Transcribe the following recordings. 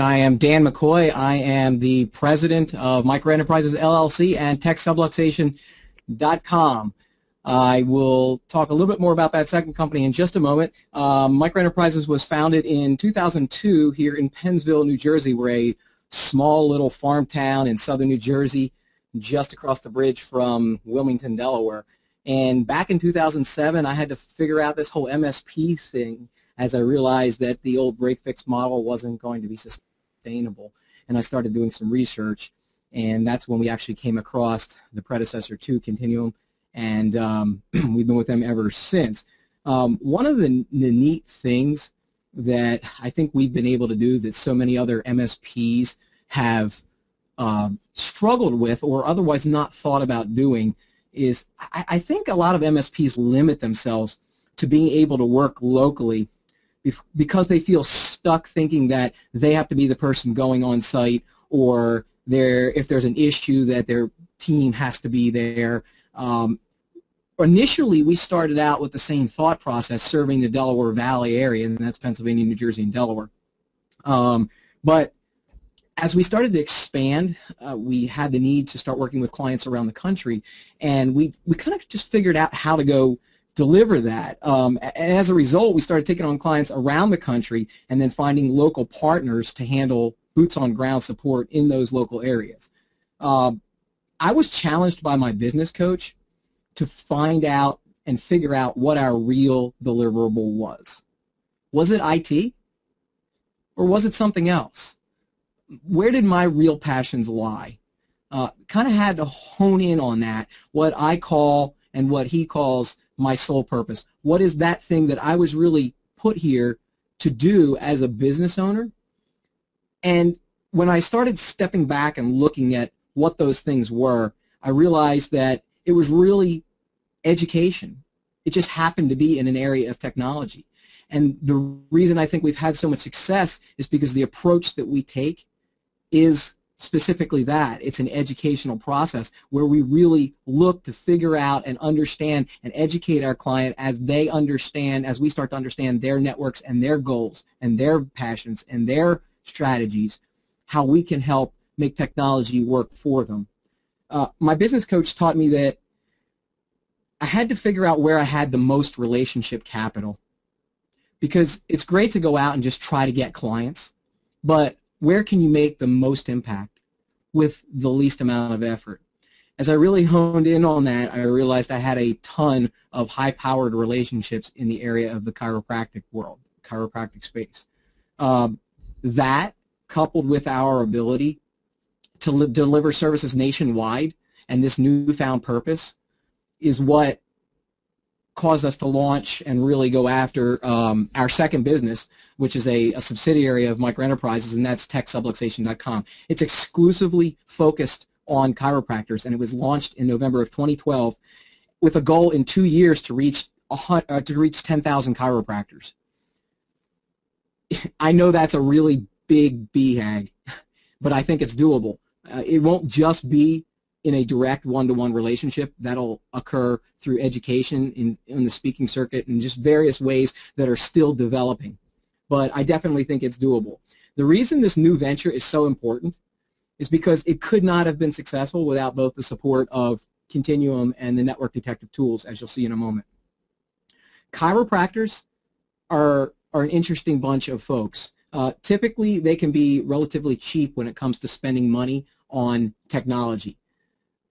I am Dan McCoy. I am the president of Micro Enterprises LLC and TechSubluxation.com. I will talk a little bit more about that second company in just a moment. Micro Enterprises was founded in 2002 here in Pennsville, New Jersey. We're a small little farm town in southern New Jersey, just across the bridge from Wilmington, Delaware. And back in 2007, I had to figure out this whole MSP thing as I realized that the old break-fix model wasn't going to be sustainable. And I started doing some research, and that's when we actually came across the predecessor to Continuum, and we've been with them ever since. One of the neat things that I think we've been able to do that so many other MSPs have struggled with or otherwise not thought about doing is I think a lot of MSPs limit themselves to being able to work locally because they feel stuck thinking that they have to be the person going on site, or if there's an issue that their team has to be there. Initially, we started out with the same thought process, serving the Delaware Valley area, and that's Pennsylvania, New Jersey, and Delaware. But as we started to expand, we had the need to start working with clients around the country, and we kind of just figured out how to go deliver that. And as a result, we started taking on clients around the country and then finding local partners to handle boots-on-ground support in those local areas. I was challenged by my business coach to find out and figure out what our real deliverable was. Was it IT? Or was it something else? Where did my real passions lie? Kind of had to hone in on that, what I call and what he calls my sole purpose. What is that thing that I was really put here to do as a business owner? And when I started stepping back and looking at what those things were, I realized that it was really education. It just happened to be in an area of technology. And the reason I think we've had so much success is because the approach that we take is specifically that. It's an educational process where we really look to figure out and understand and educate our client as they understand, as we start to understand their networks and their goals and their passions and their strategies, how we can help make technology work for them. My business coach taught me that I had to figure out where I had the most relationship capital, because it's great to go out and just try to get clients, but where can you make the most impact with the least amount of effort? As I really honed in on that, I realized I had a ton of high-powered relationships in the area of the chiropractic world, chiropractic space. That, coupled with our ability to deliver services nationwide and this newfound purpose, is what caused us to launch and really go after our second business, which is a subsidiary of Micro Enterprises, and that's TechSubluxation.com. It's exclusively focused on chiropractors, and it was launched in November of 2012 with a goal in 2 years to reach 10,000 chiropractors. I know that's a really big BHAG, but I think it's doable. It won't just be in a direct one-to-one relationship. That'll occur through education in the speaking circuit and just various ways that are still developing. But I definitely think it's doable. The reason this new venture is so important is because it could not have been successful without both the support of Continuum and the network detective tools, as you'll see in a moment. Chiropractors are an interesting bunch of folks. Typically, they can be relatively cheap when it comes to spending money on technology.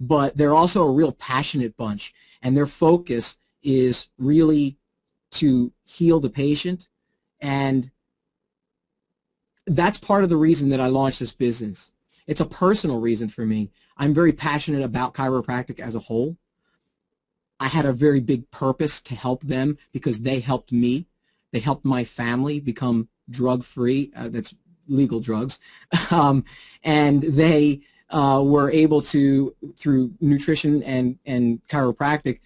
But they're also a real passionate bunch, and their focus is really to heal the patient, and that's part of the reason that I launched this business. It's a personal reason for me. I'm very passionate about chiropractic as a whole. I had a very big purpose to help them because they helped me. They helped my family become drug-free. That's legal drugs. And they were able to, through nutrition and chiropractic,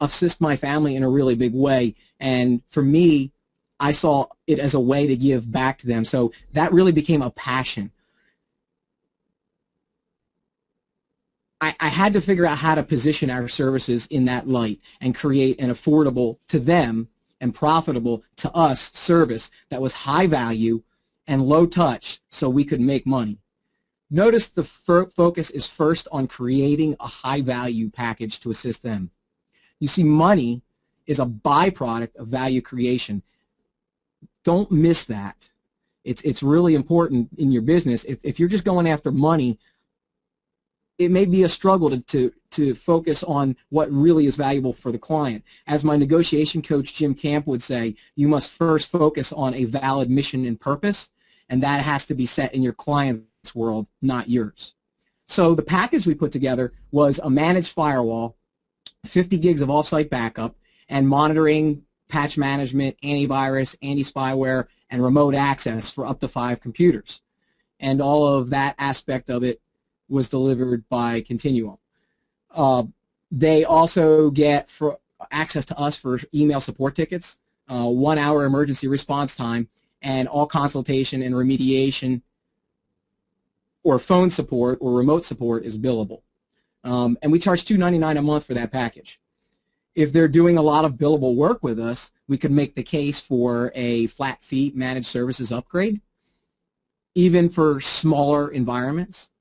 assist my family in a really big way. And for me, I saw it as a way to give back to them. So that really became a passion. I had to figure out how to position our services in that light and create an affordable to them and profitable to us service that was high value and low touch so we could make money. Notice the focus is first on creating a high-value package to assist them. You see, money is a byproduct of value creation. Don't miss that. It's really important in your business. If you're just going after money, it may be a struggle to focus on what really is valuable for the client. As my negotiation coach, Jim Camp, would say, you must first focus on a valid mission and purpose, and that has to be set in your client's world, not yours. So the package we put together was a managed firewall, 50 gigs of off-site backup, and monitoring, patch management, antivirus, anti-spyware, and remote access for up to 5 computers. And all of that aspect of it was delivered by Continuum. They also get access to us for email support tickets, 1 hour emergency response time, and all consultation and remediation or phone support or remote support is billable. And we charge $2.99 a month for that package. If they're doing a lot of billable work with us, we could make the case for a flat fee managed services upgrade, even for smaller environments.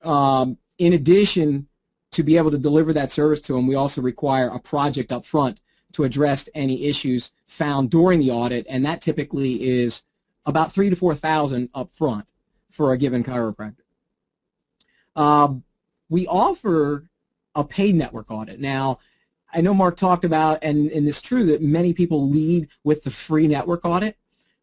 In addition, to be able to deliver that service to them, we also require a project up front to address any issues found during the audit, and that typically is about $3,000 to $4,000 up front for a given chiropractor. We offer a paid network audit. Now, I know Mark talked about, and it's true that many people lead with the free network audit.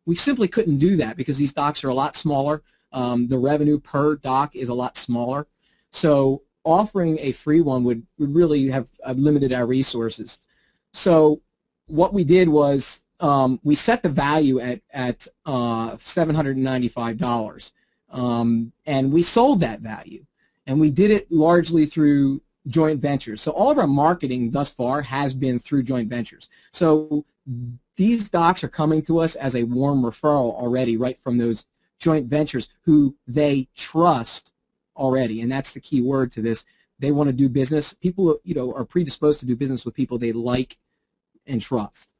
We simply couldn't do that because these docs are a lot smaller. The revenue per doc is a lot smaller. So offering a free one would really have limited our resources. So what we did was we set the value at $795, and we sold that value. And we did it largely through joint ventures. So all of our marketing thus far has been through joint ventures. So these docs are coming to us as a warm referral already, right from those joint ventures who they trust already, and that's the key word to this. They want to do business. People, are predisposed to do business with people they like and trust.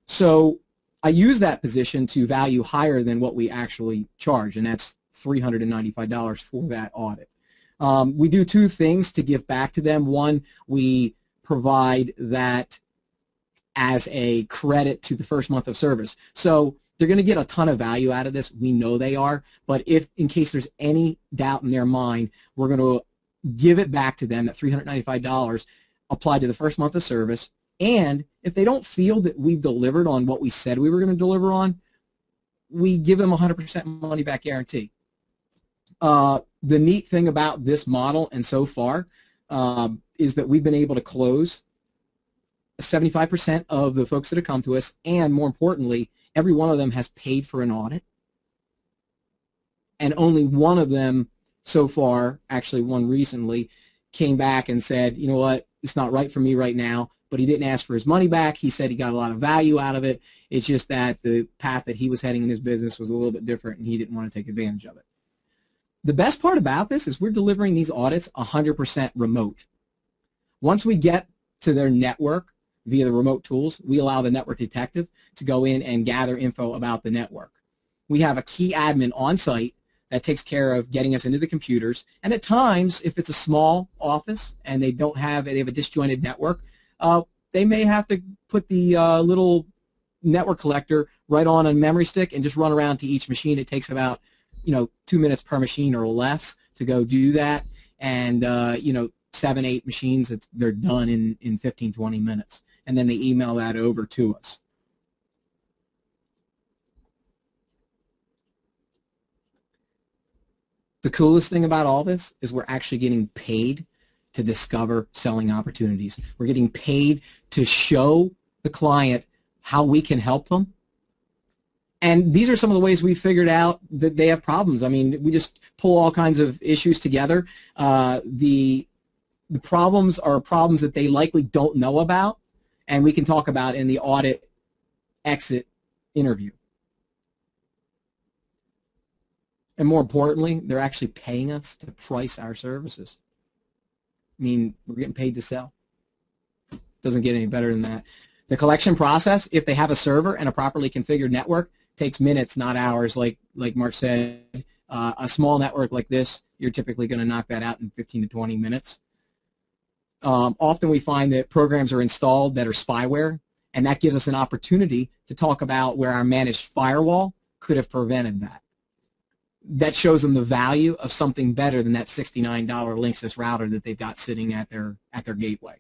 So I use that position to value higher than what we actually charge, and that's $395 for that audit. We do 2 things to give back to them. One, we provide that as a credit to the first month of service. So they're going to get a ton of value out of this. We know they are, but if in case there's any doubt in their mind, we're going to give it back to them, that $395 applied to the first month of service. And if they don't feel that we've delivered on what we said we were going to deliver on, we give them 100% money back guarantee. The neat thing about this model and so far is that we've been able to close 75% of the folks that have come to us, and more importantly, every one of them has paid for an audit, and only one of them so far, actually one recently, came back and said, you know what, it's not right for me right now, but he didn't ask for his money back. He said he got a lot of value out of it. It's just that the path that he was heading in his business was a little bit different, and he didn't want to take advantage of it. The best part about this is we're delivering these audits 100% remote. Once we get to their network via the remote tools, we allow the network detective to go in and gather info about the network. We have a key admin on site that takes care of getting us into the computers, and at times, if it's a small office and they have a disjointed network, they may have to put the little network collector right on a memory stick and just run around to each machine. It takes about 2 minutes per machine or less to go do that, and 7, 8 machines, they're done in 15, 20 minutes, and then they email that over to us. The coolest thing about all this is we're actually getting paid to discover selling opportunities. We're getting paid to show the client how we can help them. And these are some of the ways we figured out that they have problems. I mean, we just pull all kinds of issues together. The problems are problems that they likely don't know about, and we can talk about in the audit exit interview. And more importantly, they're actually paying us to price our services. I mean, we're getting paid to sell. Doesn't get any better than that. The collection process, if they have a server and a properly configured network, takes minutes, not hours, like Mark said. A small network like this, you're typically going to knock that out in 15 to 20 minutes. Often we find that programs are installed that are spyware, and that gives us an opportunity to talk about where our managed firewall could have prevented that. That shows them the value of something better than that $69 Linksys router that they've got sitting at their gateway.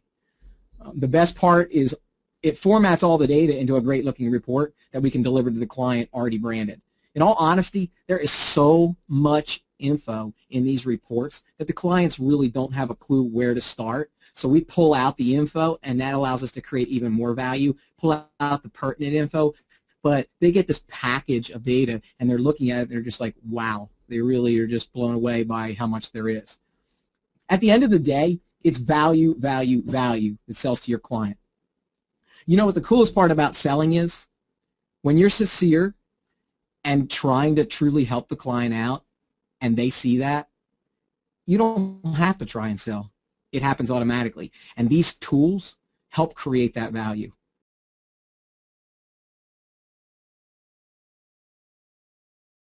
The best part is it formats all the data into a great-looking report that we can deliver to the client already branded. In all honesty, there is so much info in these reports that the clients really don't have a clue where to start. So we pull out the info, and that allows us to create even more value, pull out the pertinent info, but they get this package of data, and they're looking at it, and they're just like, wow. They really are just blown away by how much there is. At the end of the day, it's value, value, value that sells to your client. You know what the coolest part about selling is? When you're sincere and trying to truly help the client out, and they see that, you don't have to try and sell. It happens automatically. And these tools help create that value.